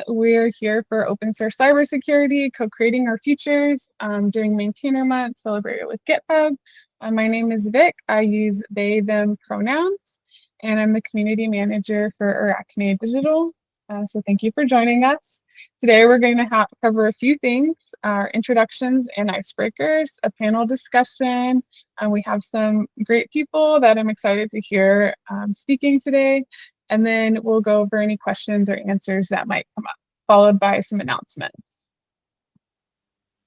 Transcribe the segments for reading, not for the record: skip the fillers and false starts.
We're here for open source cybersecurity, co-creating our futures during Maintainer Month, celebrated with GitHub. My name is Vic. I use they, them pronouns, and I'm the community manager for Arachne Digital. So thank you for joining us. Today we're going to cover a few things, our introductions and icebreakers, a panel discussion. We have some great people that I'm excited to hear speaking today. And then we'll go over any questions or answers that might come up, followed by some announcements.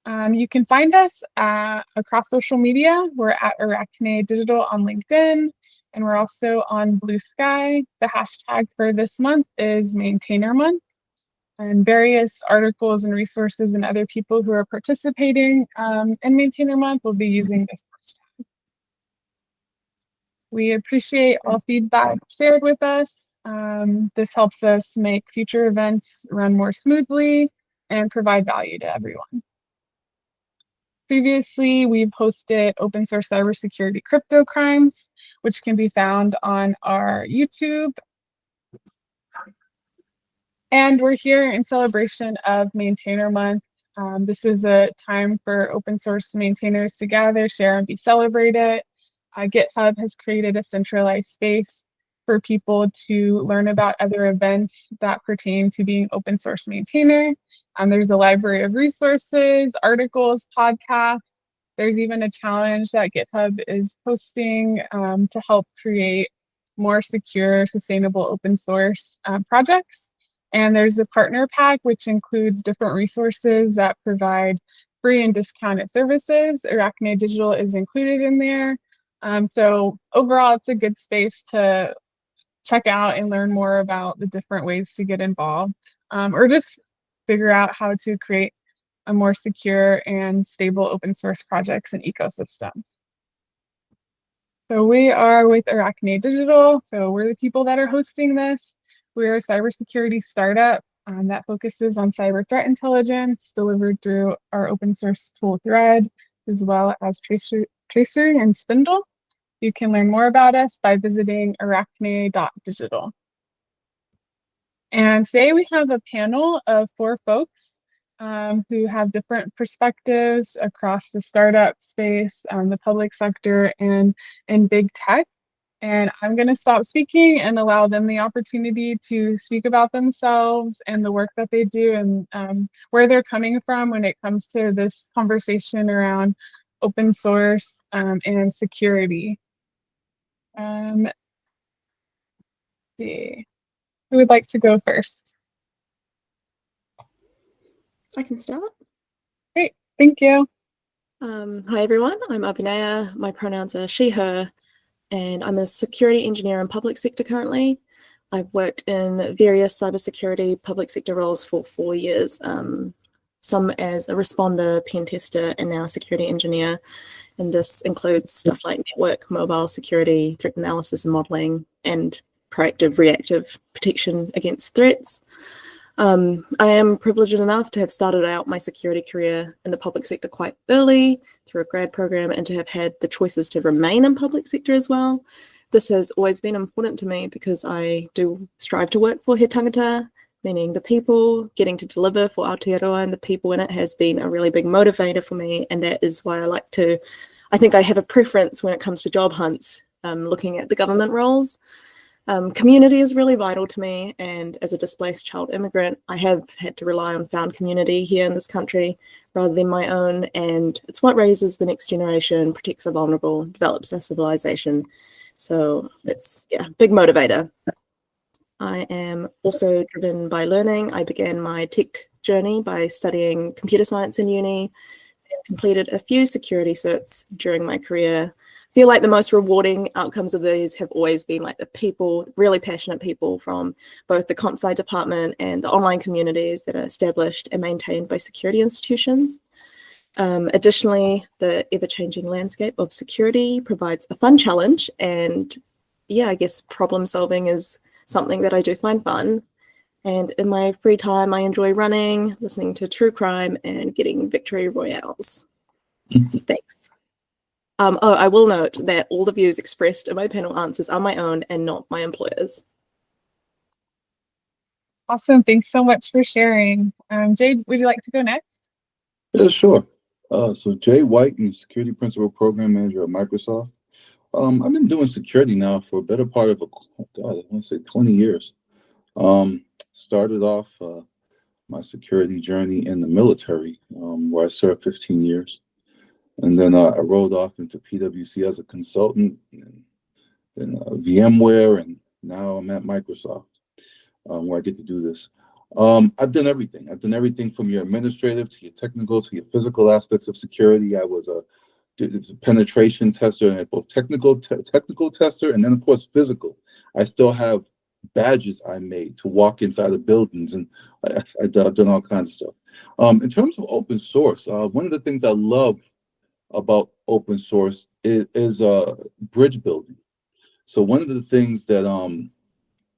You can find us across social media. We're at Arachne Digital on LinkedIn, and we're also on Blue Sky. The hashtag for this month is Maintainer Month, and various articles and resources and other people who are participating in Maintainer Month will be using this hashtag. We appreciate all feedback shared with us. This helps us make future events run more smoothly and provide value to everyone. Previously, we've hosted open source cybersecurity crypto crimes, which can be found on our YouTube. And we're here in celebration of Maintainer Month. This is a time for open source maintainers to gather, share, and be celebrated. GitHub has created a centralized space for people to learn about other events that pertain to being open source maintainer. There's a library of resources, articles, podcasts. There's even a challenge that GitHub is posting to help create more secure, sustainable open source projects. And there's a partner pack, which includes different resources that provide free and discounted services. Arachne Digital is included in there. So overall, it's a good space to check out and learn more about the different ways to get involved, or just figure out how to create a more secure and stable open source projects and ecosystems. So we are with Arachne Digital. So we're the people that are hosting this. We're a cybersecurity startup that focuses on cyber threat intelligence delivered through our open source tool Thread, as well as Tracer and Spindle. You can learn more about us by visiting arachne.digital. And today we have a panel of 4 folks who have different perspectives across the startup space, the public sector, and big tech. And I'm going to stop speaking and allow them the opportunity to speak about themselves and the work that they do and where they're coming from when it comes to this conversation around open source and security. Let's see, who would like to go first? I can start. Great, thank you. Hi everyone, I'm Abhinaya. My pronouns are she, her, and I'm a security engineer in public sector currently. I've worked in various cybersecurity public sector roles for 4 years, some as a responder, pen tester, and now a security engineer. And this includes stuff like network, mobile security, threat analysis and modeling, and proactive, reactive protection against threats. I am privileged enough to have started out my security career in the public sector quite early through a grad program and to have had the choices to remain in public sector as well. This has always been important to me because I do strive to work for He Tangata, meaning the people, getting to deliver for Aotearoa and the people in it has been a really big motivator for me, and that is why I think I have a preference when it comes to job hunts, looking at the government roles. Community is really vital to me, and as a displaced child immigrant, I have had to rely on found community here in this country rather than my own, and it's what raises the next generation, protects the vulnerable, develops our civilization. So it's, yeah, big motivator. I am also driven by learning. I began my tech journey by studying computer science in uni, and completed a few security certs during my career. I feel like the most rewarding outcomes of these have always been like the people, really passionate people from both the comp sci department and the online communities that are established and maintained by security institutions. Additionally, the ever-changing landscape of security provides a fun challenge, and yeah, I guess problem solving is something that I do find fun. And in my free time, I enjoy running, listening to true crime, and getting victory royales. Thanks. I will note that all the views expressed in my panel answers are my own and not my employer's. Awesome. Thanks so much for sharing. Jade, would you like to go next? Yeah, sure. So Jay White, I'm Security Principal Program Manager at Microsoft. I've been doing security now for a better part of God, I want to say 20 years. Started off my security journey in the military, where I served 15 years. And then I rolled off into PwC as a consultant, and then VMware, and now I'm at Microsoft, where I get to do this. I've done everything. I've done everything from your administrative to your technical to your physical aspects of security. I was a penetration tester, and both technical tester, and then of course physical. I still have badges I made to walk inside of buildings, and I've done all kinds of stuff. In terms of open source, one of the things I love about open source is bridge building. So one of the things that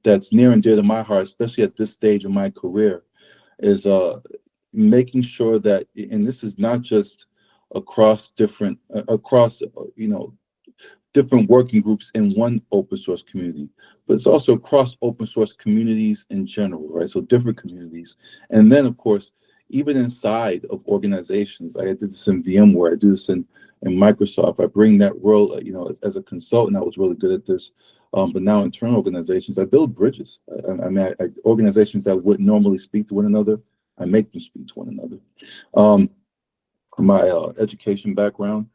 that's near and dear to my heart, especially at this stage of my career, is making sure that, and this is not just across different different working groups in one open source community, but it's also across open source communities in general, right? So different communities. And then of course, even inside of organizations, I did this in VMware, I do this in Microsoft. I bring that role, as a consultant, I was really good at this. But now internal organizations, I build bridges. Organizations that wouldn't normally speak to one another, I make them speak to one another. My education background,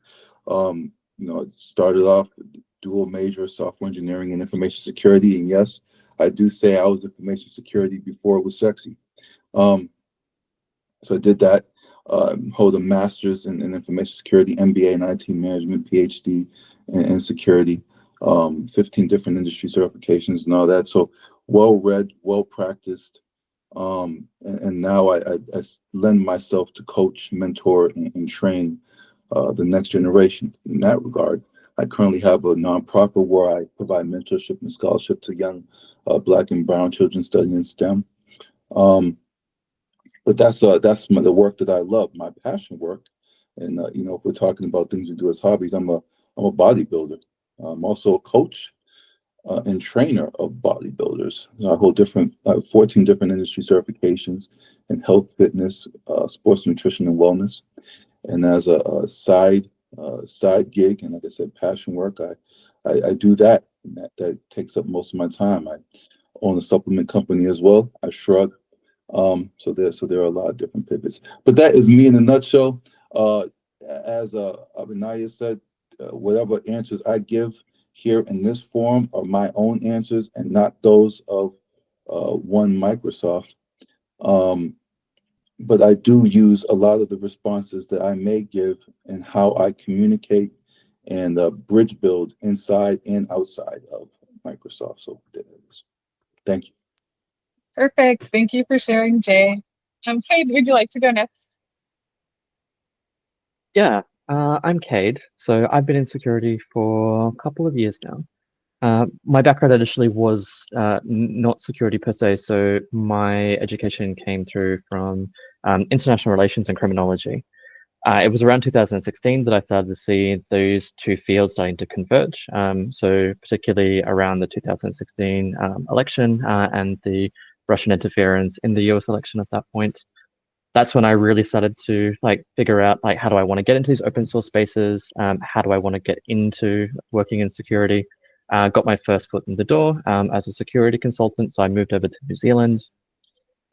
it started off with dual major, software engineering and information security. And yes, I do say I was information security before it was sexy. So I did that. Hold a master's in information security, MBA in IT management, PhD in security, 15 different industry certifications and all that. So well-read, well-practiced. And now I lend myself to coach, mentor, and train the next generation. In that regard, I currently have a nonprofit where I provide mentorship and scholarship to young Black and Brown children studying STEM. But that's the work that I love, my passion work. And if we're talking about things we do as hobbies, I'm a bodybuilder. I'm also a coach and trainer of bodybuilders. I hold 14 different industry certifications in health, fitness, sports nutrition, and wellness. And as a side gig, and like I said, passion work, I do that. And that takes up most of my time. I own a supplement company as well. I shrug. So there are a lot of different pivots. But that is me in a nutshell. As Abinaya said, whatever answers I give here in this forum are my own answers and not those of one Microsoft. But I do use a lot of the responses that I may give and how I communicate and bridge build inside and outside of Microsoft. So there it is. Thank you. Perfect. Thank you for sharing, Jay. Cade, would you like to go next? Yeah, I'm Cade. So I've been in security for a couple of years now. My background initially was not security per se, so my education came through from international relations and criminology. It was around 2016 that I started to see those two fields starting to converge. So particularly around the 2016 election and the Russian interference in the US election at that point. That's when I really started to figure out how do I want to get into these open source spaces? How do I want to get into working in security? Got my first foot in the door as a security consultant, so I moved over to New Zealand.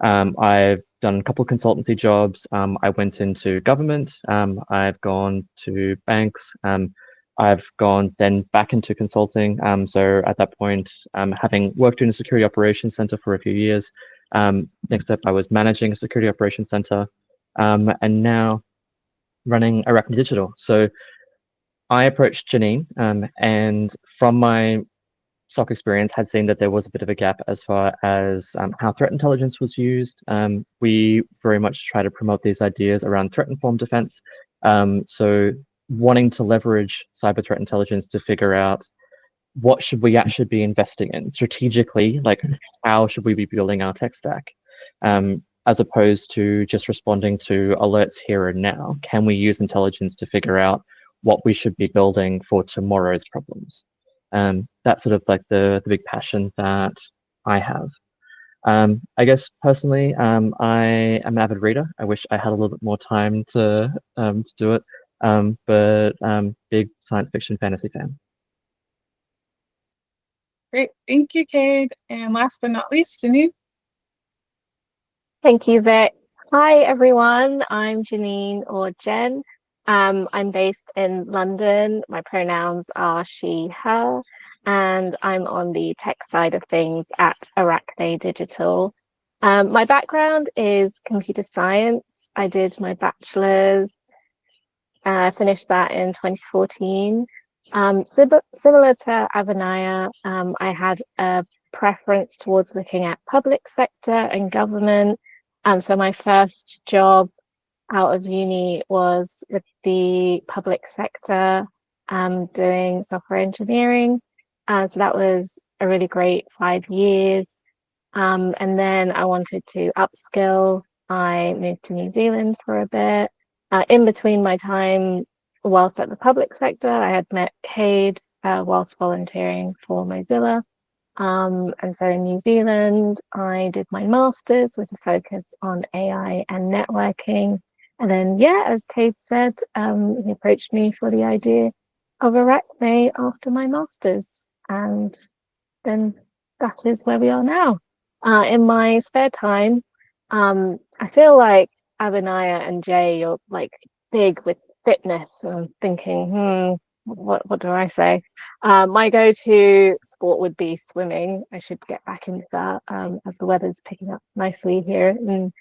I've done a couple of consultancy jobs. I went into government. I've gone to banks. I've gone then back into consulting. So at that point, having worked in a security operations center for a few years, next up I was managing a security operations center, and now running Arachne Digital. So I approached Janine, and from my SOC experience had seen that there was a bit of a gap as far as how threat intelligence was used. We very much try to promote these ideas around threat-informed defense. So wanting to leverage cyber threat intelligence to figure out what should we actually be investing in strategically, how should we be building our tech stack, as opposed to just responding to alerts here and now. Can we use intelligence to figure out what we should be building for tomorrow's problems? That's sort of the big passion that I have. I guess personally, I am an avid reader. I wish I had a little bit more time to do it, but big science fiction fantasy fan. Great. Thank you, Cade. And last but not least, Janine. Thank you, Vic. Hi, everyone. I'm Janine or Jen. I'm based in London. My pronouns are she, her, and I'm on the tech side of things at Arachne Digital. My background is computer science. I did my bachelor's, finished that in 2014. Similar to Avanaya, I had a preference towards looking at public sector and government. So my first job out of uni was with the public sector, doing software engineering. So that was a really great 5 years. And then I wanted to upskill. I moved to New Zealand for a bit. In between my time whilst at the public sector, I had met Cade whilst volunteering for Mozilla. And so in New Zealand, I did my master's with a focus on AI and networking. And then, yeah, as Cade said, he approached me for the idea of Arachne after my master's. And then that is where we are now. In my spare time, I feel like Avanaya and Jay, you're like big with fitness. And I'm thinking, what do I say? My go-to sport would be swimming. I should get back into that as the weather's picking up nicely here in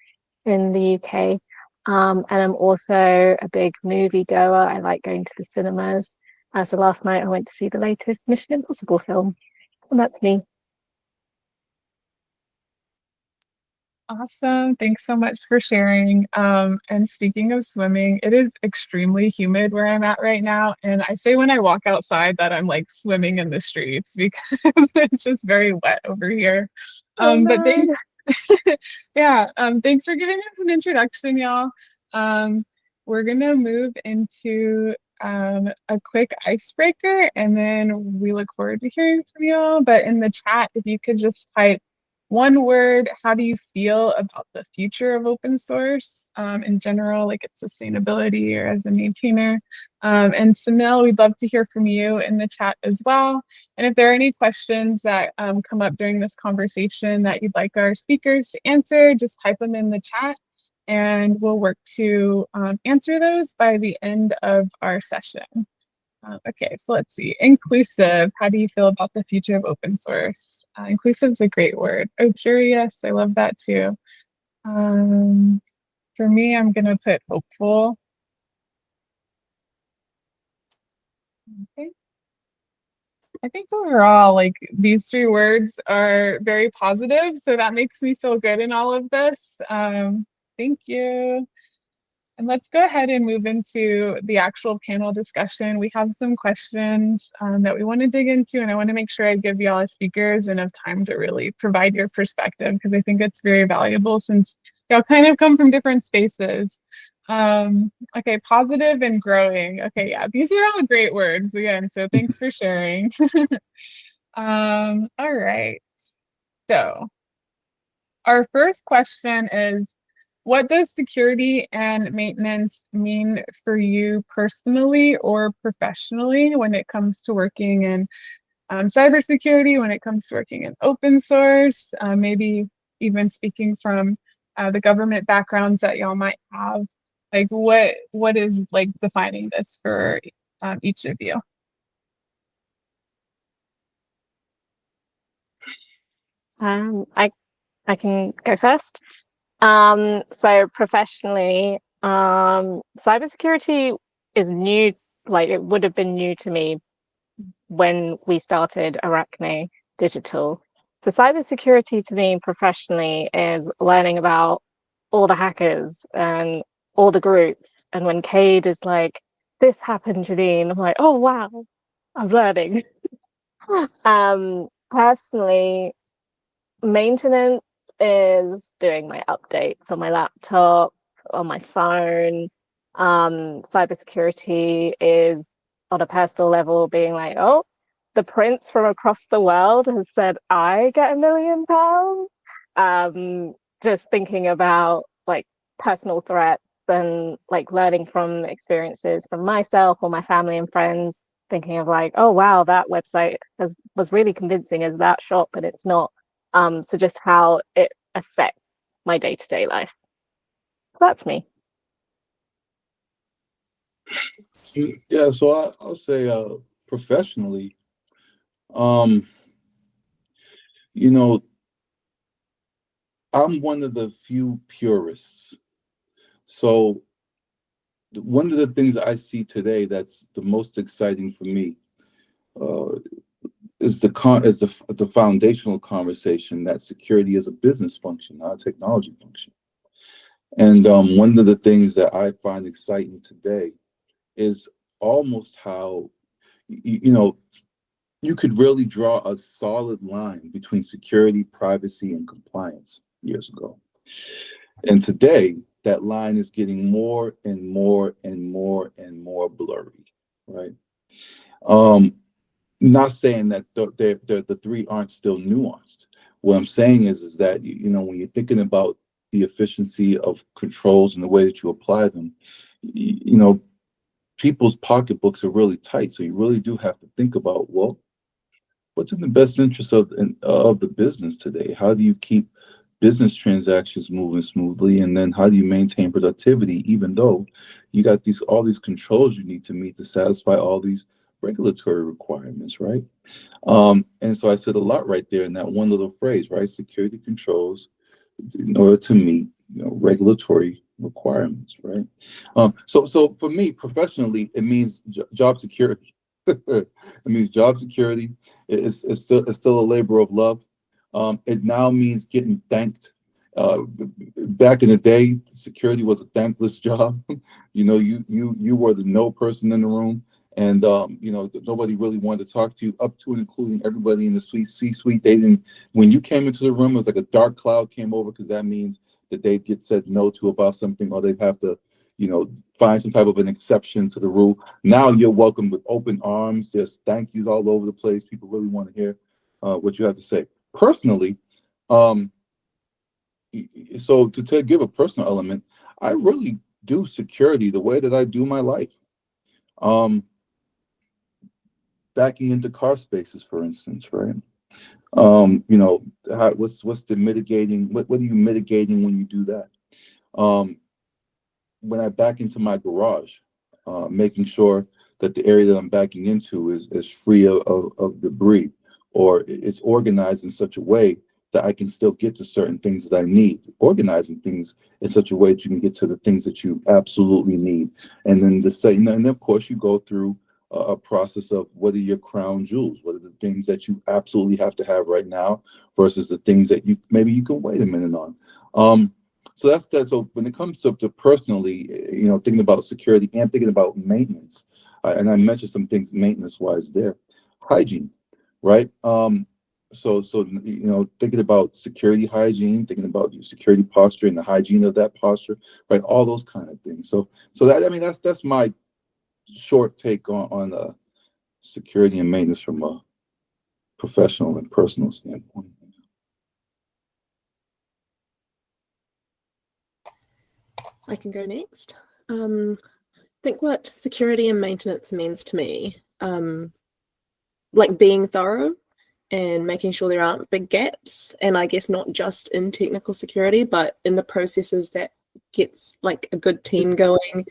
the UK. And I'm also a big movie goer. I like going to the cinemas. So last night I went to see the latest Mission Impossible film. And that's me. Awesome. Thanks so much for sharing. And speaking of swimming, it is extremely humid where I'm at right now. And I say when I walk outside that I'm like swimming in the streets because it's just very wet over here. But yeah, thanks for giving us an introduction, y'all. We're gonna move into a quick icebreaker and then we look forward to hearing from y'all. But in the chat, if you could just type one word, how do you feel about the future of open source in general, like its sustainability or as a maintainer? And Sunil, we'd love to hear from you in the chat as well. And if there are any questions that come up during this conversation that you'd like our speakers to answer, just type them in the chat and we'll work to answer those by the end of our session. Okay, so let's see. Inclusive. How do you feel about the future of open source? Inclusive is a great word. Oh, curious. I love that too. For me, I'm going to put hopeful. Okay. I think overall, like these three words are very positive, so that makes me feel good in all of this. Thank you. And let's go ahead and move into the actual panel discussion. We have some questions that we want to dig into, and I want to make sure I give y'all as speakers enough time to really provide your perspective because I think it's very valuable since y'all kind of come from different spaces. Okay, positive and growing. Okay, yeah, these are all great words again, so thanks for sharing. All right, so our first question is, what does security and maintenance mean for you personally or professionally when it comes to working in cybersecurity, when it comes to working in open source, maybe even speaking from the government backgrounds that y'all might have? Like what is like defining this for each of you? I can go first. So professionally, cybersecurity is new, like it would have been new to me when we started Arachne Digital. So cybersecurity to me professionally is learning about all the hackers and all the groups. And when Cade is like, this happened, Janine, I'm like, oh wow, I'm learning. Personally, maintenance is doing my updates on my laptop, on my phone. Cybersecurity is on a personal level being like, oh, the prince from across the world has said I get £1 million. just thinking about like personal threats and like learning from experiences from myself or my family and friends, thinking of like, oh wow, that website was really convincing as that shop, but it's not. So just how it affects my day-to-day life. So that's me. Yeah, so I'll say professionally, um, you know, I'm one of the few purists. So one of the things I see today that's the most exciting for me uh, is the foundational conversation that security is a business function, not a technology function. And one of the things that I find exciting today is almost how you know you could really draw a solid line between security, privacy, and compliance years ago. And today, that line is getting more and more and more and more blurry, right? Um, Not saying that the three aren't still nuanced. What I'm saying is that when you're thinking about the efficiency of controls and the way that you apply them, people's pocketbooks are really tight. So you really do have to think about, well, what's in the best interest of the business today? How do you keep business transactions moving smoothly, and then how do you maintain productivity, even though you got all these controls you need to meet to satisfy all these regulatory requirements, right? And so I said a lot right there in that one little phrase, right? Security controls in order to meet regulatory requirements, right? So for me professionally, it means job security. It means job security. It's still a labor of love. It now means getting thanked. Back in the day, security was a thankless job. You were the no person in the room, and nobody really wanted to talk to you, up to and including everybody in the C-suite. They didn't. When you came into the room, it was like a dark cloud came over, because that means that they'd get said no to about something, or they'd have to find some type of an exception to the rule. Now you're welcomed with open arms. There's thank yous all over the place. People really want to hear what you have to say. Personally, so to give a personal element, I really do security the way that I do my life. Backing into car spaces, for instance, right? What's the mitigating? What are you mitigating when you do that? When I back into my garage, making sure that the area that I'm backing into is free of debris, or it's organized in such a way that I can still get to certain things that I need. Organizing things in such a way that you can get to the things that you absolutely need. And then and then of course you go through a process of what are your crown jewels? What are the things that you absolutely have to have right now versus the things that maybe you can wait a minute on. So that's that. So when it comes to personally, thinking about security and thinking about maintenance, and I mentioned some things maintenance-wise there, hygiene, right? So thinking about security hygiene, thinking about your security posture and the hygiene of that posture, right? All those kind of things. So that's my short take on security and maintenance from a professional and personal standpoint. I can go next. I think what security and maintenance means to me, like being thorough and making sure there aren't big gaps, and I guess not just in technical security, but in the processes that gets like a good team going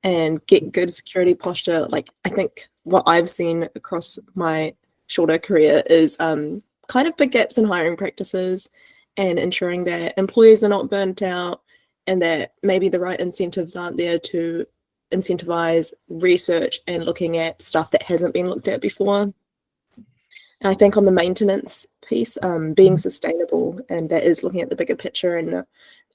and get good security posture. Like I think what I've seen across my shorter career is kind of big gaps in hiring practices and ensuring that employees are not burnt out, and that maybe the right incentives aren't there to incentivize research and looking at stuff that hasn't been looked at before. And I think on the maintenance piece, being sustainable, and that is looking at the bigger picture and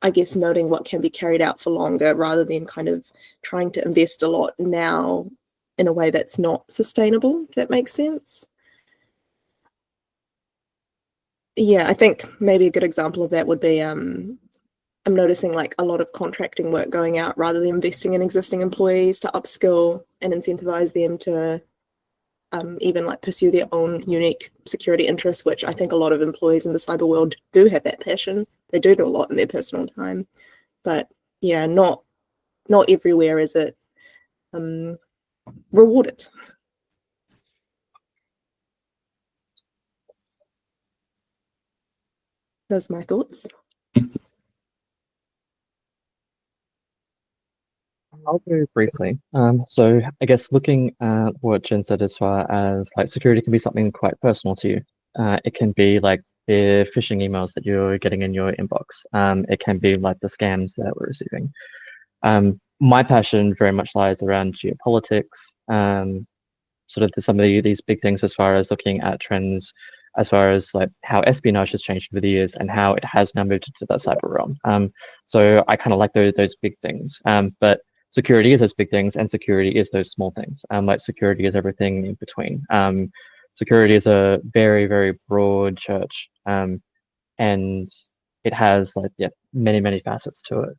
I guess noting what can be carried out for longer rather than kind of trying to invest a lot now in a way that's not sustainable, if that makes sense. Yeah, I think maybe a good example of that would be I'm noticing like a lot of contracting work going out rather than investing in existing employees to upskill and incentivize them to even like pursue their own unique security interests, which I think a lot of employees in the cyber world do have that passion. They do a lot in their personal time, but yeah, not everywhere is it rewarded. Those are my thoughts. I'll go briefly. So I guess looking at what Jen said as far as like security can be something quite personal to you. It can be like the phishing emails that you're getting in your inbox. It can be like the scams that we're receiving. My passion very much lies around geopolitics, sort of some of these big things as far as looking at trends, as far as like how espionage has changed over the years and how it has now moved into that cyber realm. So I kind of like those big things. But security is those big things, and security is those small things. Like security is everything in between. Security is a very, very broad church, and it has like many facets to it.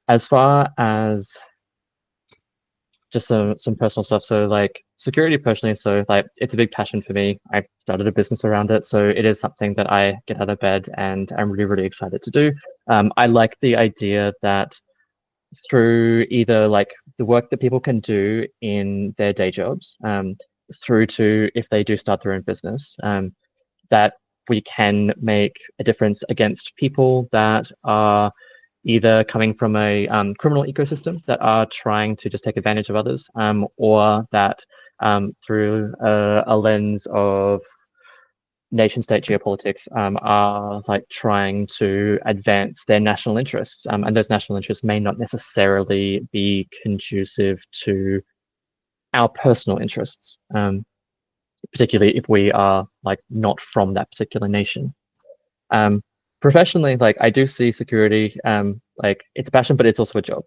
As far as just some personal stuff, so like security personally, so like it's a big passion for me. I started a business around it, so it is something that I get out of bed and I'm really excited to do. I like the idea that through either like the work that people can do in their day jobs, through to if they do start their own business, that we can make a difference against people that are either coming from a criminal ecosystem that are trying to just take advantage of others, or that through a lens of nation state geopolitics are like trying to advance their national interests, and those national interests may not necessarily be conducive to our personal interests, particularly if we are like not from that particular nation. Professionally, like I do see security like it's a passion, but it's also a job.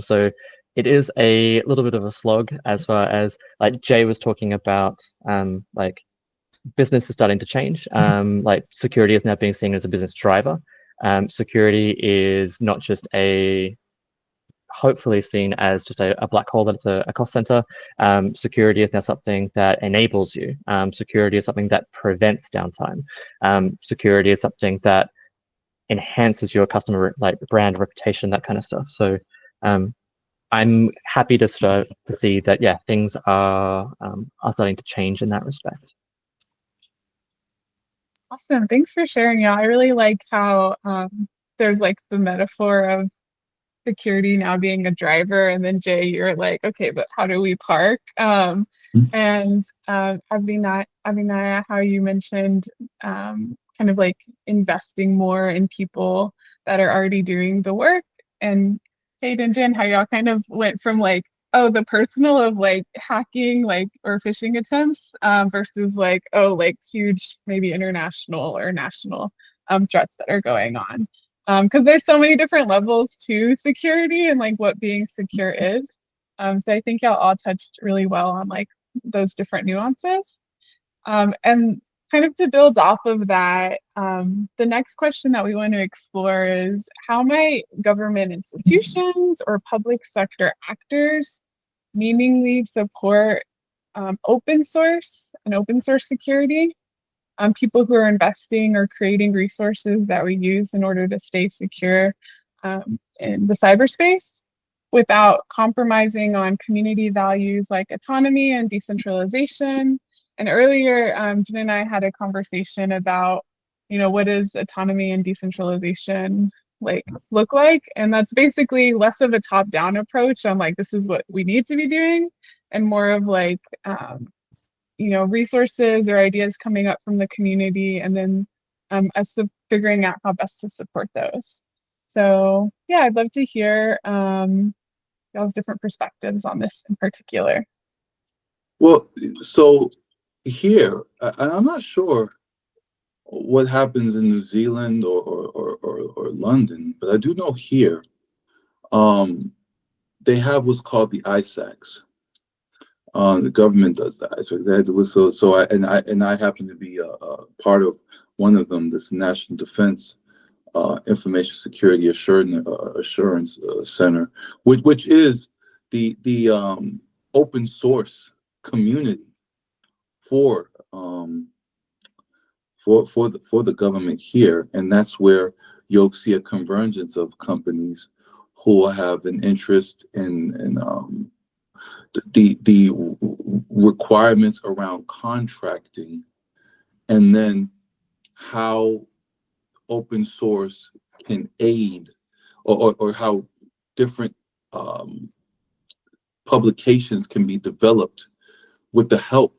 So it is a little bit of a slog as far as like Jay was talking about, like business is starting to change. Like security is now being seen as a business driver. Security is not just hopefully seen as just a black hole, that it's a cost center. Security is now something that enables you. Security is something that prevents downtime. Security is something that enhances your customer like brand reputation, that kind of stuff. So I'm happy to sort of see that things are starting to change in that respect. Awesome. Thanks for sharing. Yeah, I really like how there's like the metaphor of security now being a driver, and then Jay, you're like, okay, but how do we park? And Abhinaya, how you mentioned kind of like investing more in people that are already doing the work, and Kate and Jen, how y'all kind of went from like, oh, the personal of like hacking like or phishing attempts versus like, oh, like huge maybe international or national threats that are going on. Because there's so many different levels to security and like what being secure is. So I think y'all all touched really well on like those different nuances. And kind of to build off of that, the next question that we want to explore is how might government institutions or public sector actors meaningfully support open source and open source security? People who are investing or creating resources that we use in order to stay secure in the cyberspace without compromising on community values like autonomy and decentralization. And earlier, Jen and I had a conversation about, what does autonomy and decentralization like look like? And that's basically less of a top-down approach on like, this is what we need to be doing, and more of like, resources or ideas coming up from the community, and then us figuring out how best to support those. So yeah, I'd love to hear y'all's different perspectives on this in particular. Well, so here, I'm not sure what happens in New Zealand or London, but I do know here they have what's called the ISACs. The government does that. So I happen to be a part of one of them, this National Defense Information Security Assurance Center, which is the open source community for the government here, and that's where you'll see a convergence of companies who have an interest in the requirements around contracting, and then how open source can aid, or how different publications can be developed with the help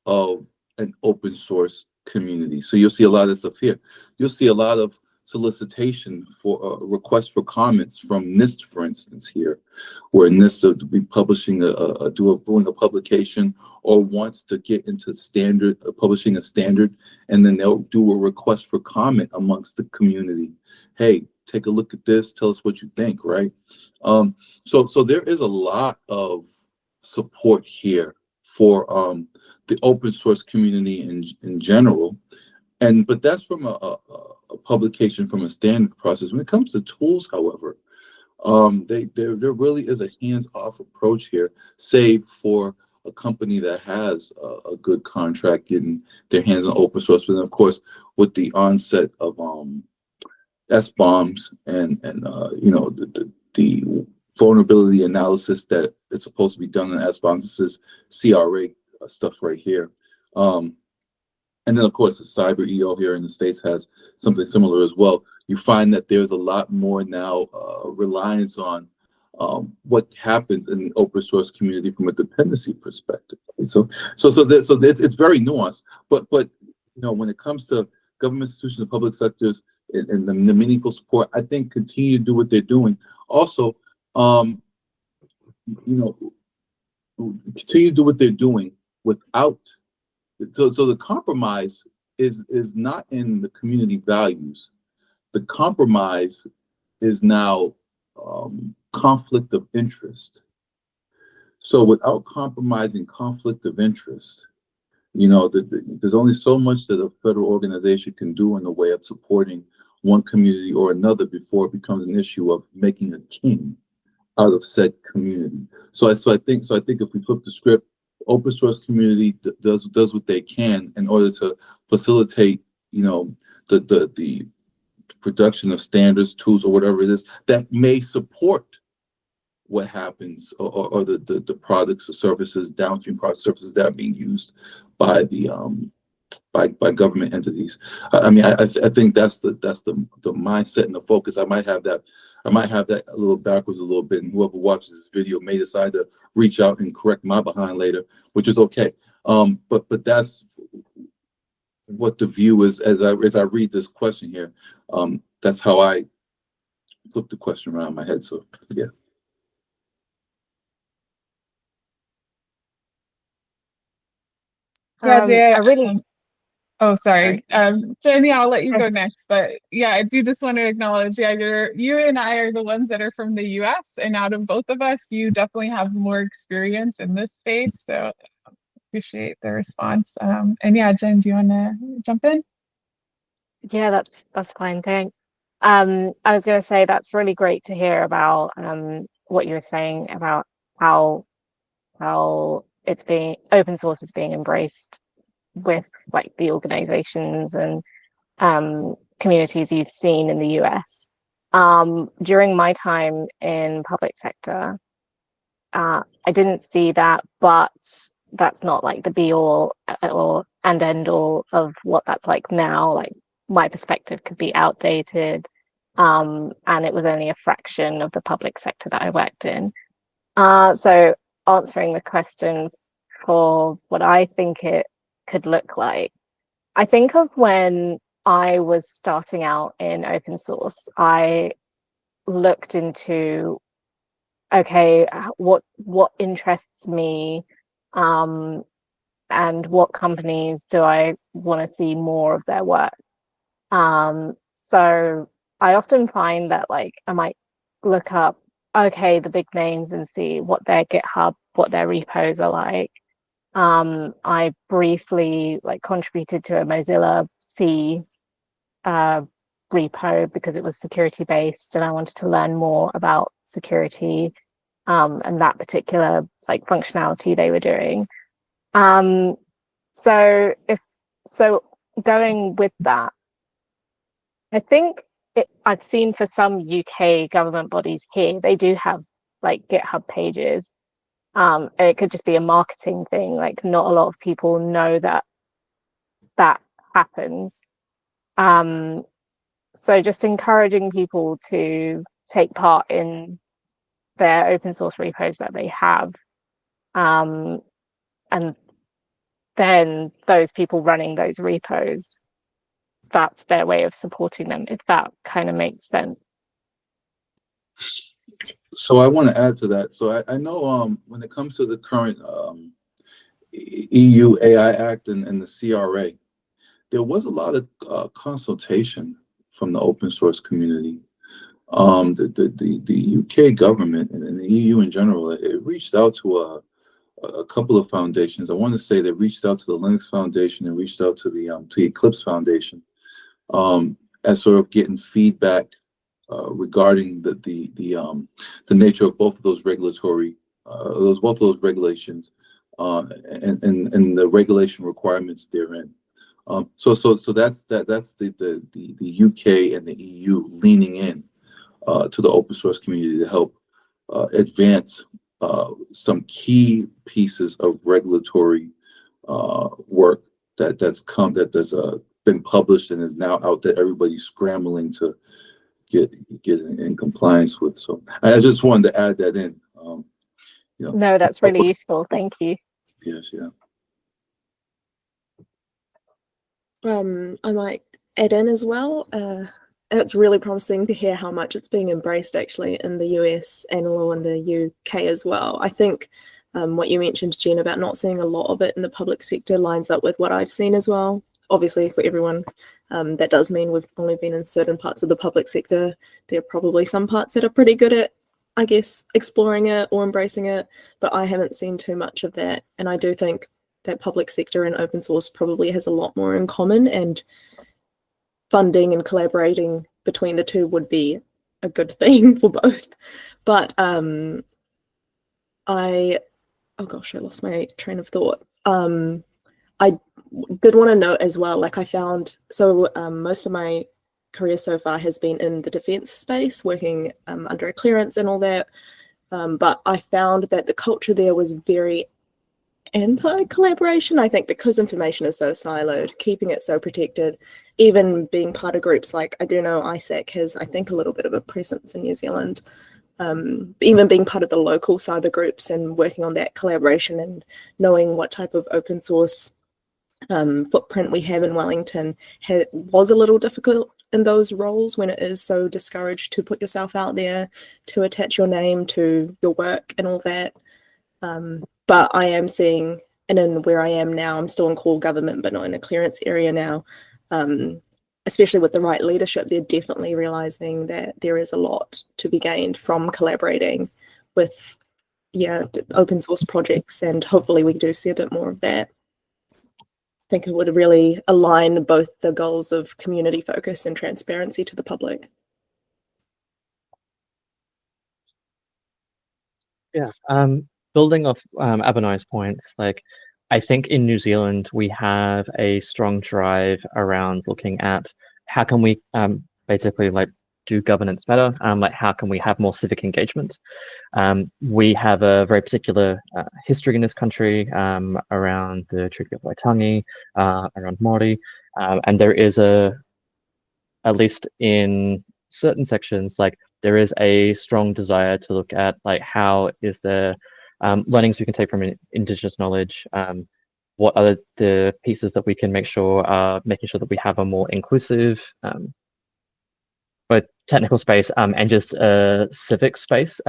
of an open source community. So you'll see a lot of stuff here. You'll see a lot of solicitation for requests for comments from NIST, for instance, here, where NIST will be publishing doing a publication, or wants to get into standard, publishing a standard, and then they'll do a request for comment amongst the community. Hey, take a look at this. Tell us what you think, right? So there is a lot of support here for the open source community in general, but that's from a publication from a standard process. When it comes to tools, however, there really is a hands-off approach here, save for a company that has a good contract getting their hands on open source. But then, of course, with the onset of SBOMs and the vulnerability analysis that it's supposed to be done in SBOMs, this is CRA stuff right here. And then, of course, the Cyber EO here in the States has something similar as well. You find that there's a lot more now reliance on what happens in the open source community from a dependency perspective. So it's very nuanced. But when it comes to government institutions and public sectors and the meaningful support, I think continue to do what they're doing. Also, continue to do what they're doing without. So the compromise is not in the community values. The compromise is now conflict of interest. So without compromising conflict of interest, there's only so much that a federal organization can do in the way of supporting one community or another before it becomes an issue of making a king out of said community. So I think if we flip the script, open source community does what they can in order to facilitate, the production of standards, tools, or whatever it is that may support what happens, or the products or services, downstream product services that are being used by the by government entities. I think that's the mindset and the focus. I might have that a little backwards a little bit, and whoever watches this video may decide to reach out and correct my behind later, which is okay. But that's what the view is as I read this question here. That's how I flip the question around in my head. So yeah. Yeah, Jay, I really. Oh, sorry. Jenny, I'll let you go next. But yeah, I do just want to acknowledge, you and I are the ones that are from the US, and out of both of us, you definitely have more experience in this space. So appreciate the response. And yeah, Jen, do you want to jump in? Yeah, that's fine. Thanks. I was going to say that's really great to hear about what you're saying about how it's being open source is being embraced with like the organizations and communities you've seen in the US. During my time in public sector, I didn't see that, but that's not like the be all or and end all of what that's like now. Like my perspective could be outdated, and it was only a fraction of the public sector that I worked in. So answering the question for what I think it could look like, I think of when I was starting out in open source, I looked into, okay, what interests me, and what companies do I want to see more of their work. So I often find that like I might look up, okay, the big names and see what their GitHub, what their repos are like. I briefly like contributed to a Mozilla C repo because it was security based and I wanted to learn more about security and that particular like functionality they were doing. So going with that, I think I've seen for some UK government bodies here, they do have like GitHub pages. And it could just be a marketing thing. Like not a lot of people know that happens. So just encouraging people to take part in their open source repos that they have. And then those people running those repos, that's their way of supporting them, if that kind of makes sense. So I want to add to that. So I know when it comes to the current EU AI Act and the CRA, there was a lot of consultation from the open source community. The UK government and the EU in general, it reached out to a couple of foundations. I want to say they reached out to the Linux Foundation and reached out to the Eclipse Foundation as sort of getting feedback regarding the nature of both of those regulatory both of those regulations and the regulation requirements therein. So that's the UK and the EU leaning in to the open source community to help advance some key pieces of regulatory work that's been published and is now out there. Everybody's scrambling to get in compliance with. So I just wanted to add that in. No, that's really useful. Thank you. Yes, yeah. I might add in as well. It's really promising to hear how much it's being embraced actually in the US and all in the UK as well. I think what you mentioned, Jen, about not seeing a lot of it in the public sector lines up with what I've seen as well. Obviously, for everyone, that does mean we've only been in certain parts of the public sector. There are probably some parts that are pretty good at, I guess, exploring it or embracing it, but I haven't seen too much of that. And I do think that public sector and open source probably has a lot more in common, and funding and collaborating between the two would be a good thing for both. But oh gosh, I lost my train of thought. I did want to note as well, like I found, so most of my career so far has been in the defense space, working under a clearance and all that. But I found that the culture there was very anti-collaboration. I think because information is so siloed, keeping it so protected, even being part of groups like, I do know ISAC has, I think, a little bit of a presence in New Zealand. Even being part of the local cyber groups and working on that collaboration and knowing what type of open source footprint we have in Wellington was a little difficult in those roles when it is so discouraged to put yourself out there, to attach your name to your work and all that. But I am seeing, and in where I am now, I'm still in core government, but not in a clearance area now. Especially with the right leadership, they're definitely realizing that there is a lot to be gained from collaborating with, open source projects, and hopefully we do see a bit more of that. I think it would really align both the goals of community focus and transparency to the public. Yeah, building off Abinai's points, like I think in New Zealand we have a strong drive around looking at how can we basically like do governance better, like how can we have more civic engagement. We have a very particular history in this country around the Treaty of Waitangi, around Māori, and there is at least in certain sections, like there is a strong desire to look at like how is there learnings we can take from Indigenous knowledge, what are the pieces that we can make sure are making sure that we have a more inclusive both technical space and just civic space,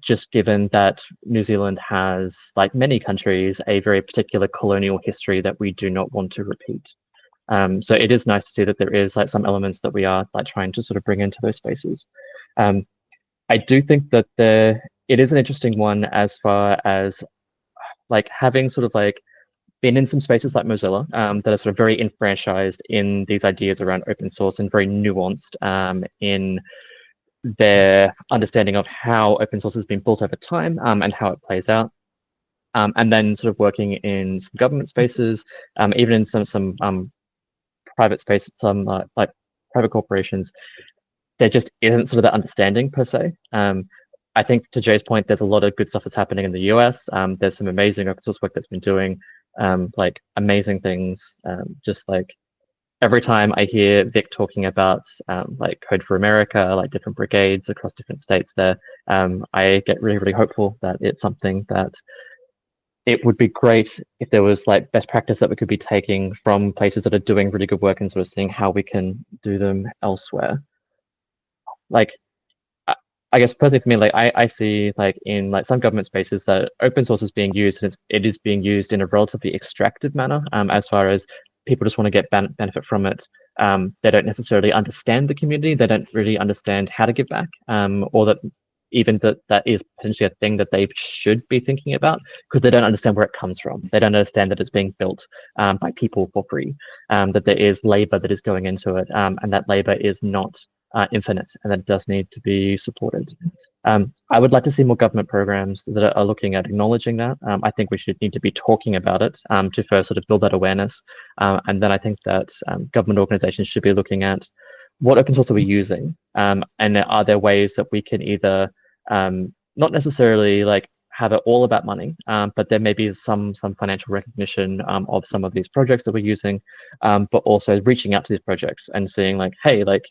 just given that New Zealand has, like many countries, a very particular colonial history that we do not want to repeat. So it is nice to see that there is like some elements that we are like trying to sort of bring into those spaces. I do think that it is an interesting one as far as like having sort of like been in some spaces like Mozilla that are sort of very enfranchised in these ideas around open source and very nuanced in their understanding of how open source has been built over time and how it plays out. and then sort of working in some government spaces, even in some private spaces, some like private corporations, there just isn't sort of that understanding per se. I think to Jay's point, there's a lot of good stuff that's happening in the US. There's some amazing open source work that's been doing like amazing things. Just like every time I hear Vic talking about like Code for America, like different brigades across different states there, I get really, really hopeful that it's something that it would be great if there was like best practice that we could be taking from places that are doing really good work and sort of seeing how we can do them elsewhere. Like, I guess personally for me, like I see like in like some government spaces that open source is being used, and it is being used in a relatively extractive manner, as far as people just want to get benefit from it. They don't necessarily understand the community. They don't really understand how to give back, or that even that is potentially a thing that they should be thinking about, because they don't understand where it comes from. They don't understand that it's being built by people for free, that there is labor that is going into it, and that labor is not infinite, and that does need to be supported. I would like to see more government programs that are looking at acknowledging that. I think we should need to be talking about it to first sort of build that awareness. And then I think that government organizations should be looking at what open source are we using, and are there ways that we can either not necessarily like have it all about money, but there may be some financial recognition of some of these projects that we're using, but also reaching out to these projects and saying like, hey, like,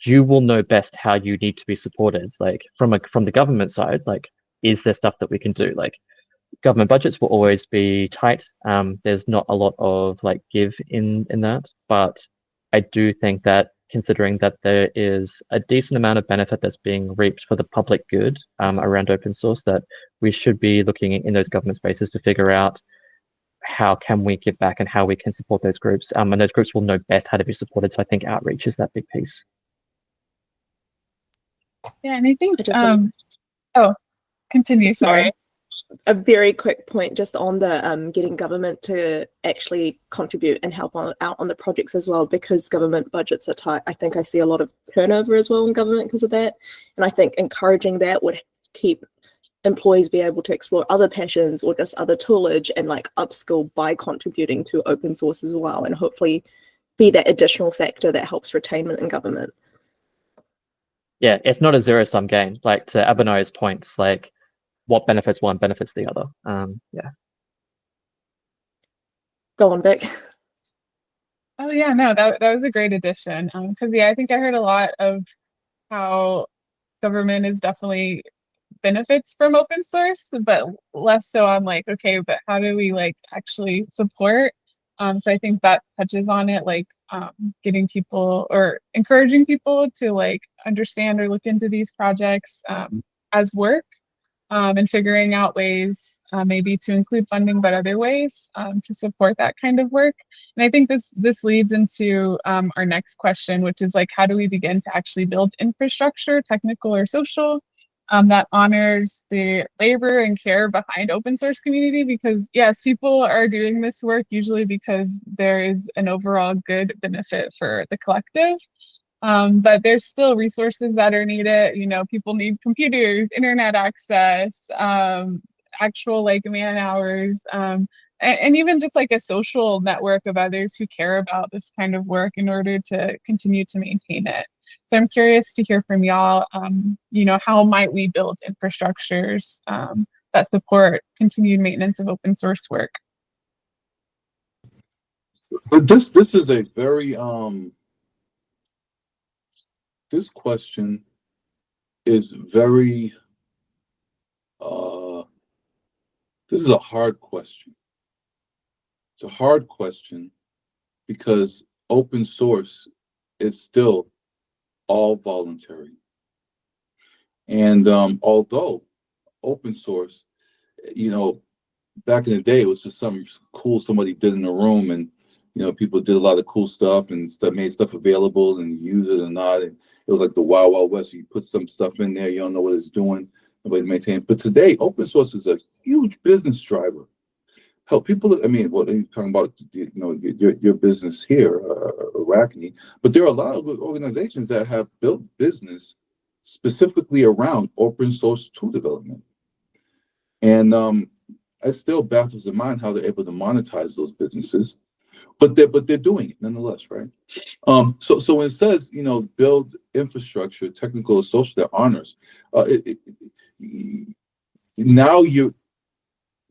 you will know best how you need to be supported. Like from the government side, like, is there stuff that we can do? Like, government budgets will always be tight. There's not a lot of like give in that, but I do think that considering that there is a decent amount of benefit that's being reaped for the public good around open source, that we should be looking in those government spaces to figure out how can we give back and how we can support those groups. And those groups will know best how to be supported. So I think outreach is that big piece. Yeah, and I think I just want oh, continue. Sorry. Sorry. a very quick point just on the getting government to actually contribute and help out on the projects as well, because government budgets are tight. I think I see a lot of turnover as well in government because of that, and I think encouraging that would keep employees be able to explore other passions or just other toolage and like upskill by contributing to open source as well, and hopefully be that additional factor that helps retainment in government. Yeah, it's not a zero-sum game. Like to Abhinay's points, like what benefits one benefits the other. Yeah. Go on, Vic. Oh yeah, no, that was a great addition. Because yeah, I think I heard a lot of how government is definitely benefits from open source, but less so on like, okay, but how do we like actually support? So I think that touches on it, like getting people or encouraging people to like understand or look into these projects as work, and figuring out ways maybe to include funding, but other ways to support that kind of work. And I think this leads into our next question, which is like, how do we begin to actually build infrastructure, technical or social, that honors the labor and care behind open source community? Because yes, people are doing this work usually because there is an overall good benefit for the collective. But there's still resources that are needed. You know, people need computers, internet access, actual like man hours, and even just like a social network of others who care about this kind of work in order to continue to maintain it. So I'm curious to hear from y'all, you know, how might we build infrastructures that support continued maintenance of open source work? But this is a very this question is very this is a hard question. It's a hard question because open source is still all voluntary. And although open source, you know, back in the day, it was just something cool somebody did in a room, and you know, people did a lot of cool stuff and stuff, made stuff available and use it or not. And it was like the Wild Wild West. You put some stuff in there, you don't know what it's doing, nobody maintains. But today, open source is a huge business driver. Help people. I mean, well, you're talking about, you know, your business here, Arachne, but there are a lot of organizations that have built business specifically around open source tool development. And it still baffles the mind how they're able to monetize those businesses, but they're doing it nonetheless, right? So when it says, build infrastructure, technical or social that honors, now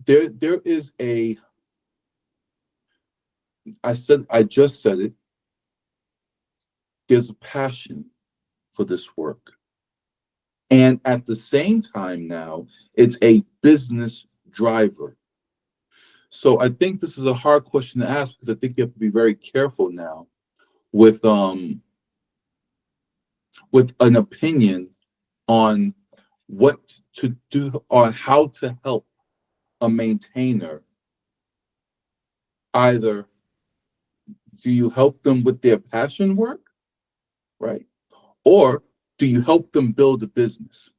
there is I just said it, there's a passion for this work. And at the same time now, it's a business driver. So I think this is a hard question to ask, because I think you have to be very careful now with an opinion on what to do, on how to help a maintainer. Either do you help them with their passion work, right? Or do you help them build a business,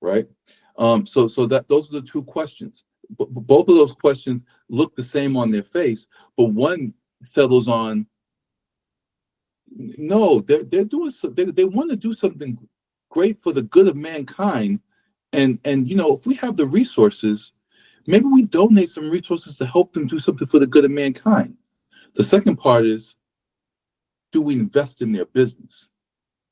right? So that those are the two questions. Both of those questions look the same on their face, but one settles on, no, they're doing they want to do something great for the good of mankind, and if we have the resources, maybe we donate some resources to help them do something for the good of mankind. The second part is, do we invest in their business,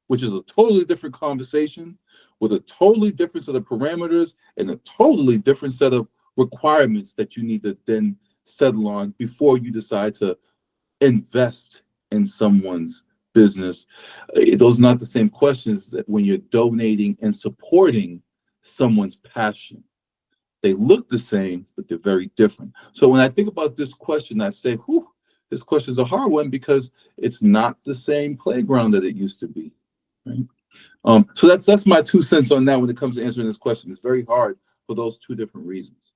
which is a totally different conversation with a totally different set of parameters and a totally different set of requirements that you need to then settle on before you decide to invest in someone's business. Those are not the same questions that when you're donating and supporting someone's passion. They look the same, but they're very different. So when I think about this question, I say, whew, this question is a hard one, because it's not the same playground that it used to be, right? So that's my 2 cents on that when it comes to answering this question. It's very hard for those two different reasons.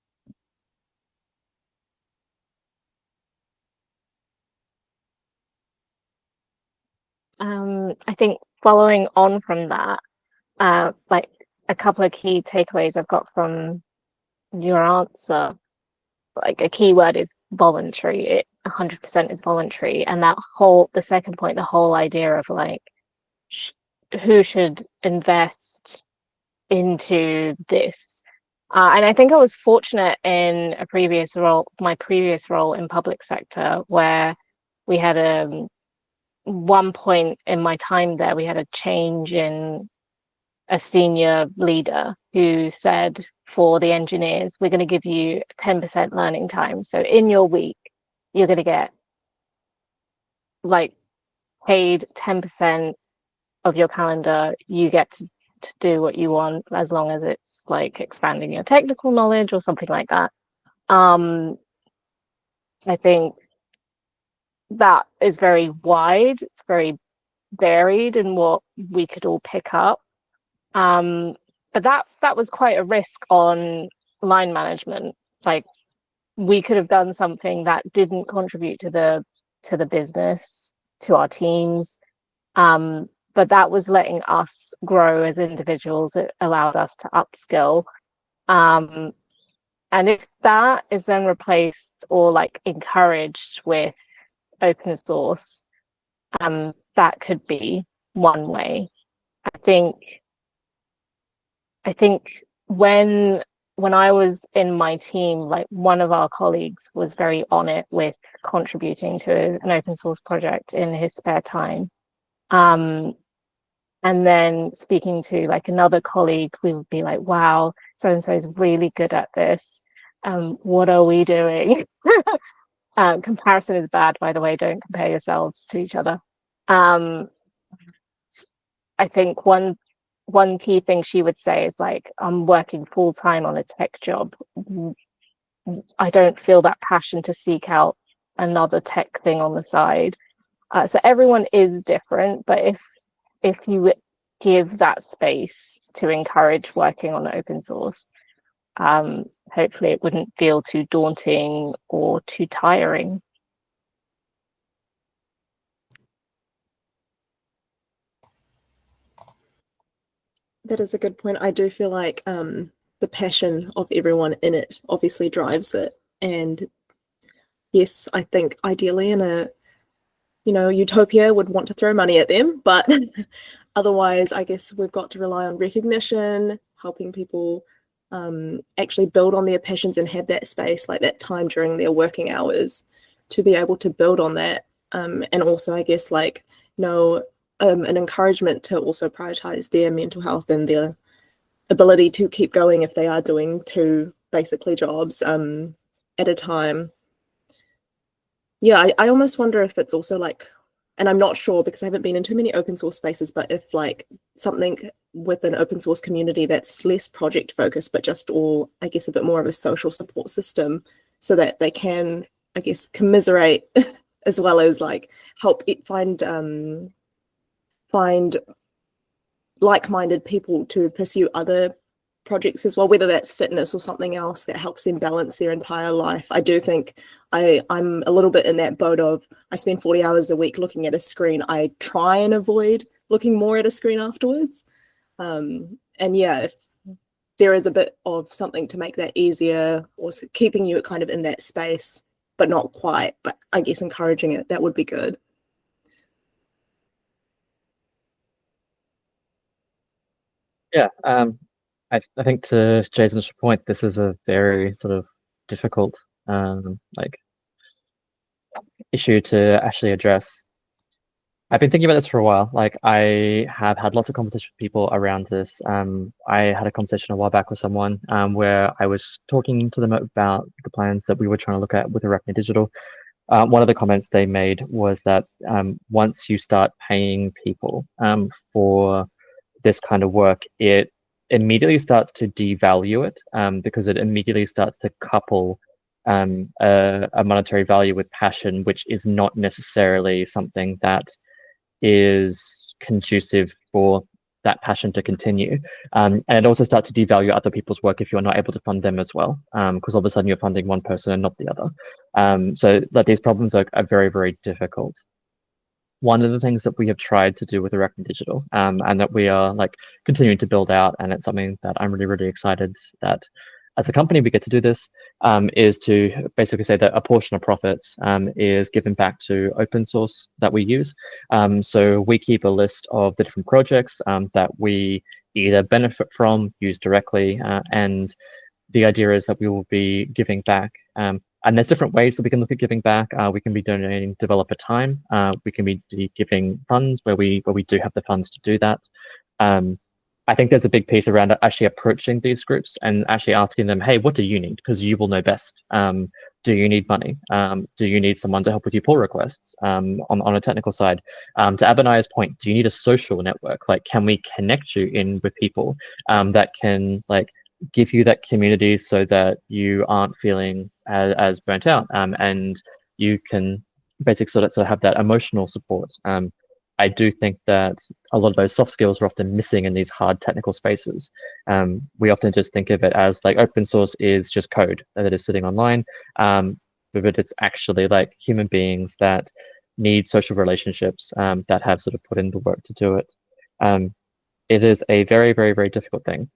I think following on from that, like a couple of key takeaways I've got from your answer, like a key word is voluntary. It 100% is voluntary. And the second point, the whole idea of like, who should invest into this? And I think I was fortunate in my previous role in public sector, where we had one point in my time there, we had a change in a senior leader who said, for the engineers, we're going to give you 10% learning time. So in your week, you're going to get like paid 10% of your calendar. You get to do what you want, as long as it's like expanding your technical knowledge or something like that. I think that is very wide. It's very varied in what we could all pick up. But that was quite a risk on line management. Like, we could have done something that didn't contribute to the business, to our teams. But that was letting us grow as individuals. It allowed us to upskill. And if that is then replaced or like encouraged with open source, that could be one way. I think when I was in my team, like one of our colleagues was very on it with contributing to an open source project in his spare time. And then speaking to like another colleague, we would be like, wow, so-and-so is really good at this. What are we doing? Comparison is bad, by the way. Don't compare yourselves to each other. I think one key thing she would say is like, I'm working full time on a tech job. I don't feel that passion to seek out another tech thing on the side. So everyone is different, but if you give that space to encourage working on open source, hopefully it wouldn't feel too daunting or too tiring. That is a good point. I do feel like the passion of everyone in it obviously drives it. And yes, I think ideally in a utopia would want to throw money at them, but otherwise I guess we've got to rely on recognition, helping people actually build on their passions and have that space, like that time during their working hours to be able to build on that. And also, I guess, like, an encouragement to also prioritize their mental health and their ability to keep going if they are doing 2 basically jobs at a time. Yeah, I almost wonder if it's also like, and I'm not sure because I haven't been in too many open source spaces, but if like something with an open source community that's less project focused, but just all, I guess, a bit more of a social support system so that they can, I guess, commiserate as well as like help it find like-minded people to pursue other projects as well, whether that's fitness or something else that helps them balance their entire life. I do think I'm a little bit in that boat of I spend 40 hours a week looking at a screen. I try and avoid looking more at a screen afterwards. And yeah, if there is a bit of something to make that easier or keeping you kind of in that space, but not quite, but I guess encouraging it, that would be good. Yeah, I think to Jason's point, this is a very sort of difficult like issue to actually address. I've been thinking about this for a while. Like, I have had lots of conversations with people around this. I had a conversation a while back with someone where I was talking to them about the plans that we were trying to look at with Arachne Digital. One of the comments they made was that once you start paying people for this kind of work, it immediately starts to devalue it because it immediately starts to couple a monetary value with passion, which is not necessarily something that is conducive for that passion to continue. And it also starts to devalue other people's work if you're not able to fund them as well, because all of a sudden you're funding one person and not the other. So that these problems are very, very difficult. One of the things that we have tried to do with Arachne Digital, and that we are like continuing to build out, and it's something that I'm really, really excited that as a company we get to do this, is to basically say that a portion of profits is given back to open source that we use. So we keep a list of the different projects that we either benefit from, use directly, and the idea is that we will be giving back. And there's different ways that we can look at giving back. We can be donating developer time. We can be giving funds where we do have the funds to do that. I think there's a big piece around actually approaching these groups and actually asking them, hey, what do you need? Because you will know best. Do you need money? Do you need someone to help with your pull requests on a technical side? To Abinaya's point, do you need a social network? Like, can we connect you in with people that can like give you that community so that you aren't feeling as burnt out, and you can basically sort of have that emotional support. I do think that a lot of those soft skills are often missing in these hard technical spaces. We often just think of it as like open source is just code that is sitting online, but it's actually like human beings that need social relationships that have sort of put in the work to do it. It is a very, very, very difficult thing.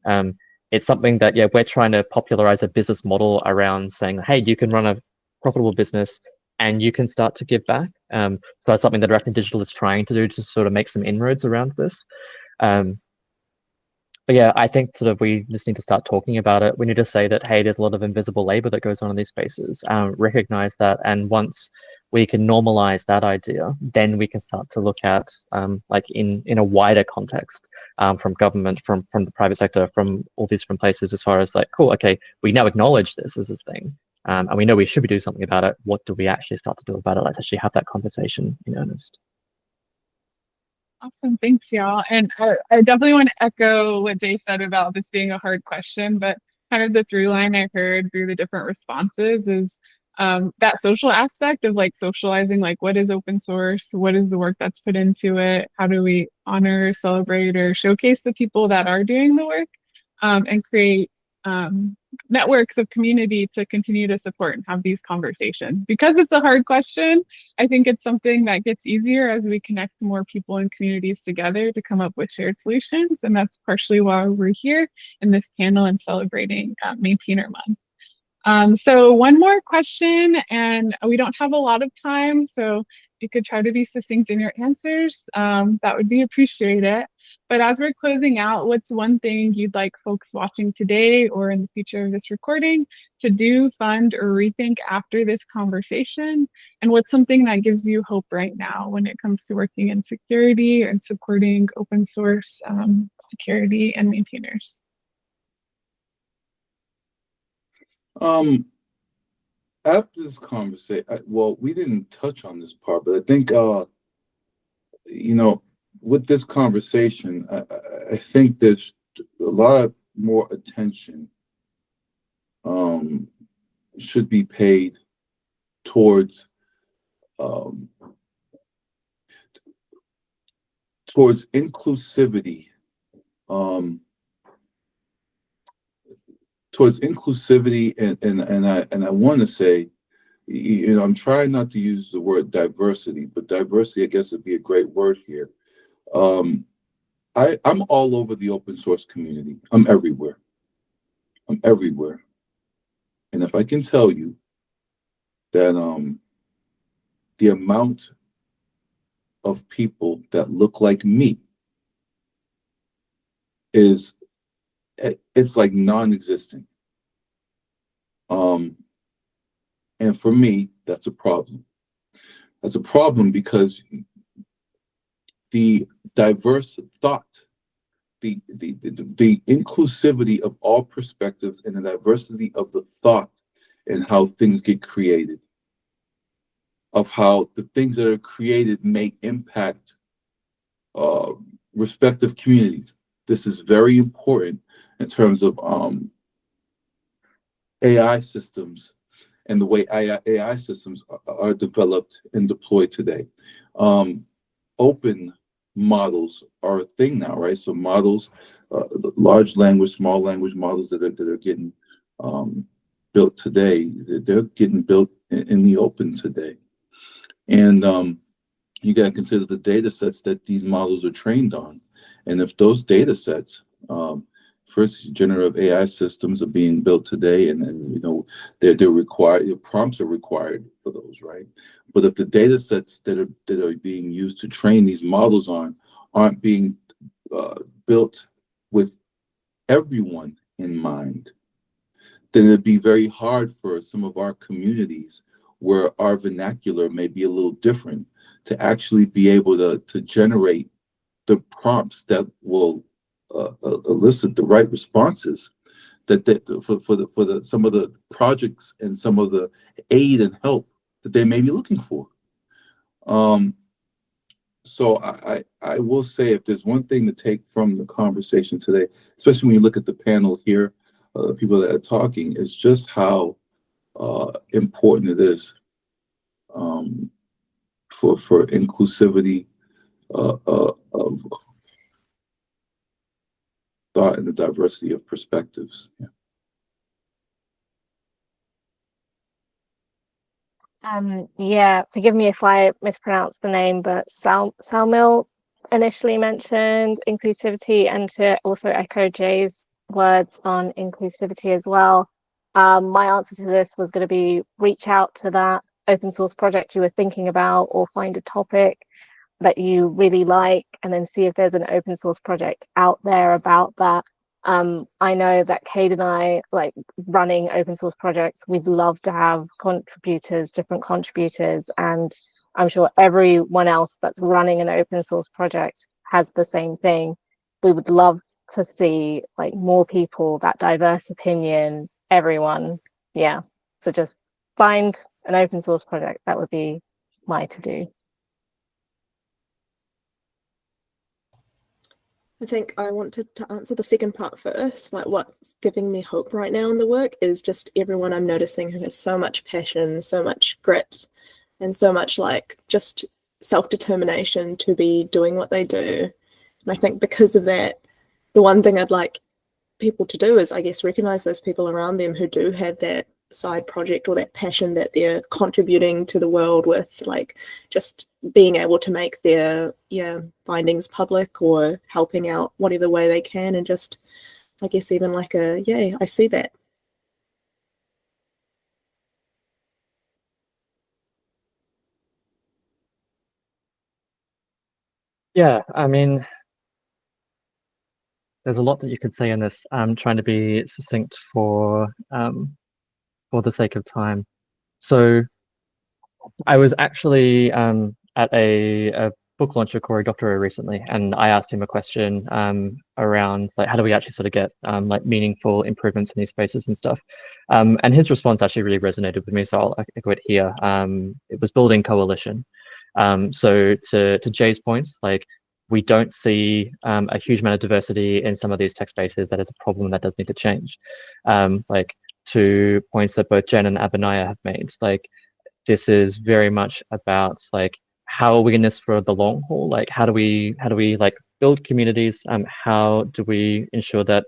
It's something that, yeah, we're trying to popularize a business model around saying, hey, you can run a profitable business and you can start to give back. So that's something that Arachne Digital is trying to do to sort of make some inroads around this. But yeah, I think sort of we just need to start talking about it. We need to say that, hey, there's a lot of invisible labor that goes on in these spaces. Recognize that, and once we can normalize that idea, then we can start to look at like in a wider context, from government, from the private sector, from all these different places, as far as like, cool, okay, we now acknowledge this as this thing, and we know we should be doing something about it. What do we actually start to do about it? Let's actually have that conversation in earnest. Awesome, thanks, y'all. And I definitely want to echo what Jay said about this being a hard question, but kind of the through line I heard through the different responses is that social aspect of like socializing, like what is open source, what is the work that's put into it, how do we honor, celebrate, or showcase the people that are doing the work, and create networks of community to continue to support and have these conversations. Because it's a hard question, I think it's something that gets easier as we connect more people and communities together to come up with shared solutions. And that's partially why we're here in this panel and celebrating Maintainer Month. So one more question, and we don't have a lot of time, so you could try to be succinct in your answers. That would be appreciated. But as we're closing out, what's one thing you'd like folks watching today or in the future of this recording to do, fund, or rethink after this conversation? And what's something that gives you hope right now when it comes to working in security and supporting open source security and maintainers? After this conversation, well, we didn't touch on this part, but I think, you know, with this conversation, I think there's a lot more attention should be paid towards towards inclusivity, and I want to say, you know, I'm trying not to use the word diversity, but diversity, I guess, would be a great word here. I'm all over the open source community. I'm everywhere. And if I can tell you that the amount of people that look like me it's like non-existent. And for me, that's a problem. That's a problem because the diverse thought, the inclusivity of all perspectives and the diversity of the thought and how things get created, of how the things that are created may impact respective communities. This is very important in terms of AI systems and the way AI systems are developed and deployed today. Open models are a thing now, right? So models, large language, small language models that are getting built today, they're getting built in the open today. And you got to consider the data sets that these models are trained on. And if those data sets, first generative AI systems are being built today, and then, you know, they're required, prompts are required for those, right? But if the data sets that are being used to train these models on aren't being built with everyone in mind, then it'd be very hard for some of our communities where our vernacular may be a little different to actually be able to generate the prompts that will elicit the right responses that for some of the projects and some of the aid and help that they may be looking for. So I will say, if there's one thing to take from the conversation today, especially when you look at the panel here, people that are talking, is just how important it is for inclusivity of thought and the diversity of perspectives. Yeah. Yeah, forgive me if I mispronounce the name, but Salmil initially mentioned inclusivity, and to also echo Jay's words on inclusivity as well. My answer to this was going to be reach out to that open source project you were thinking about, or find a topic that you really like, and then see if there's an open source project out there about that. I know that Cade and I, like running open source projects, we'd love to have contributors, different contributors, and I'm sure everyone else that's running an open source project has the same thing. We would love to see like more people, that diverse opinion, everyone. Yeah. So just find an open source project. That would be my to-do. I think I wanted to answer the second part first. Like, what's giving me hope right now in the work is just everyone I'm noticing who has so much passion, so much grit, and so much like just self-determination to be doing what they do. And I think because of that, the one thing I'd like people to do is, I guess, recognize those people around them who do have that side project or that passion that they're contributing to the world with, like just being able to make their findings public or helping out whatever way they can, and just, I guess, even like a yay, I see that. Yeah, I mean, there's a lot that you could say in this. I'm trying to be succinct for the sake of time. So I was actually at a book launch of Cory Doctorow recently, and I asked him a question around like how do we actually sort of get like meaningful improvements in these spaces and stuff. And his response actually really resonated with me, so I'll echo it here. It was building coalition. So to Jay's point, like we don't see a huge amount of diversity in some of these tech spaces. That is a problem that does need to change. Like to points that both Jen and Abinaya have made, like this is very much about like how are we in this for the long haul? Like how do we like build communities? How do we ensure that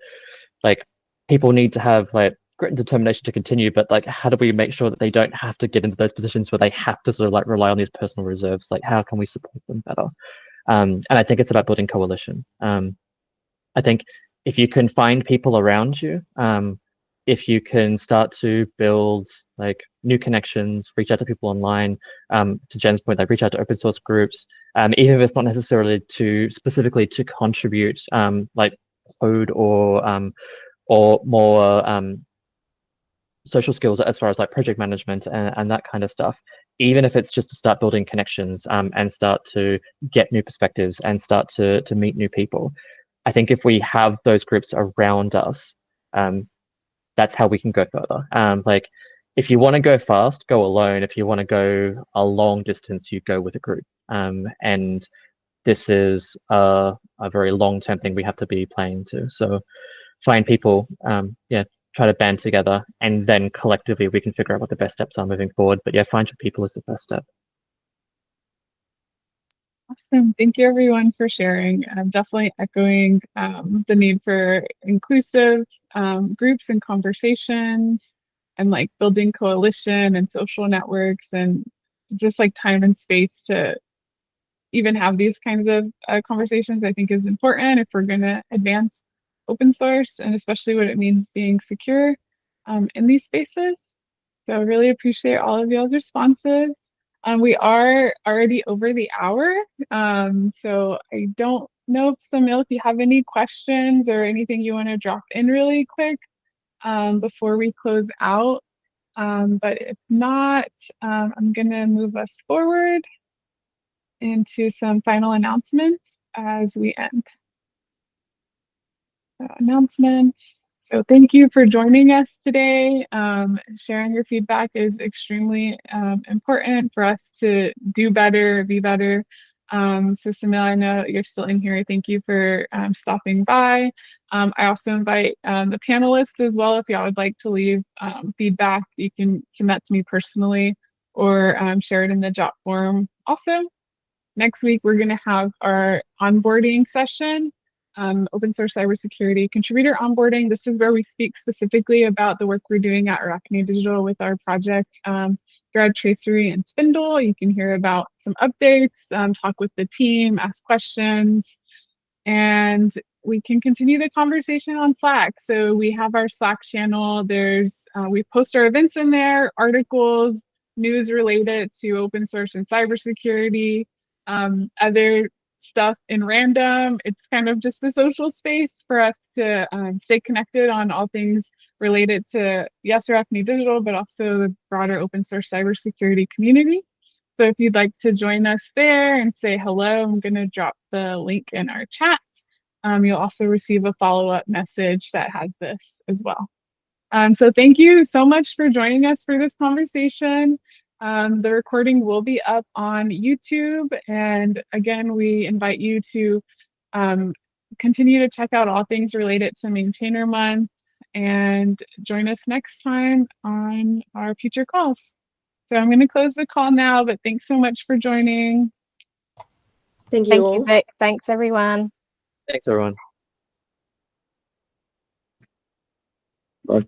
like people need to have like grit and determination to continue, but like how do we make sure that they don't have to get into those positions where they have to sort of like rely on these personal reserves? Like how can we support them better? And I think it's about building coalition. I think if you can find people around you, if you can start to build like new connections, reach out to people online, to Jen's point, like reach out to open source groups, even if it's not necessarily to specifically to contribute like code or more social skills as far as like project management and that kind of stuff, even if it's just to start building connections and start to get new perspectives and start to meet new people. I think if we have those groups around us, that's how we can go further. Like if you want to go fast, go alone. If you want to go a long distance, you go with a group. And this is a very long-term thing we have to be playing to. So find people, yeah, try to band together, and then collectively we can figure out what the best steps are moving forward. But yeah, find your people is the first step. Awesome. Thank you everyone for sharing. I'm definitely echoing the need for inclusive groups and conversations and like building coalition and social networks and just like time and space to even have these kinds of conversations, I think is important if we're going to advance open source and especially what it means being secure in these spaces. So I really appreciate all of y'all's responses. We are already over the hour. So I don't know, Samil, if you have any questions or anything you want to drop in really quick before we close out. But if not, I'm going to move us forward into some final announcements as we end. So announcements. So thank you for joining us today. Sharing your feedback is extremely important for us to do better, be better. So Samil, I know you're still in here. Thank you for stopping by. I also invite the panelists as well. If y'all would like to leave feedback, you can send that to me personally or share it in the Jot forum. Also, next week, we're going to have our onboarding session, open source cybersecurity contributor onboarding. This is where we speak specifically about the work we're doing at Arachne Digital with our project, Thread Tracery and Spindle. You can hear about some updates, talk with the team, ask questions, and we can continue the conversation on Slack. So we have our Slack channel. We post our events in there, articles, news related to open source and cybersecurity, other stuff in random. It's kind of just a social space for us to stay connected on all things related to, yes, Arachne Digital, but also the broader open source cybersecurity community. So if you'd like to join us there and say hello, I'm going to drop the link in our chat. You'll also receive a follow-up message that has this as well. So thank you so much for joining us for this conversation. The recording will be up on YouTube. And again, we invite you to continue to check out all things related to Maintainer Month and join us next time on our future calls. So I'm going to close the call now, but thanks so much for joining. Thank you Thank all. you, Vic. Thanks, everyone. Thanks, everyone. Bye.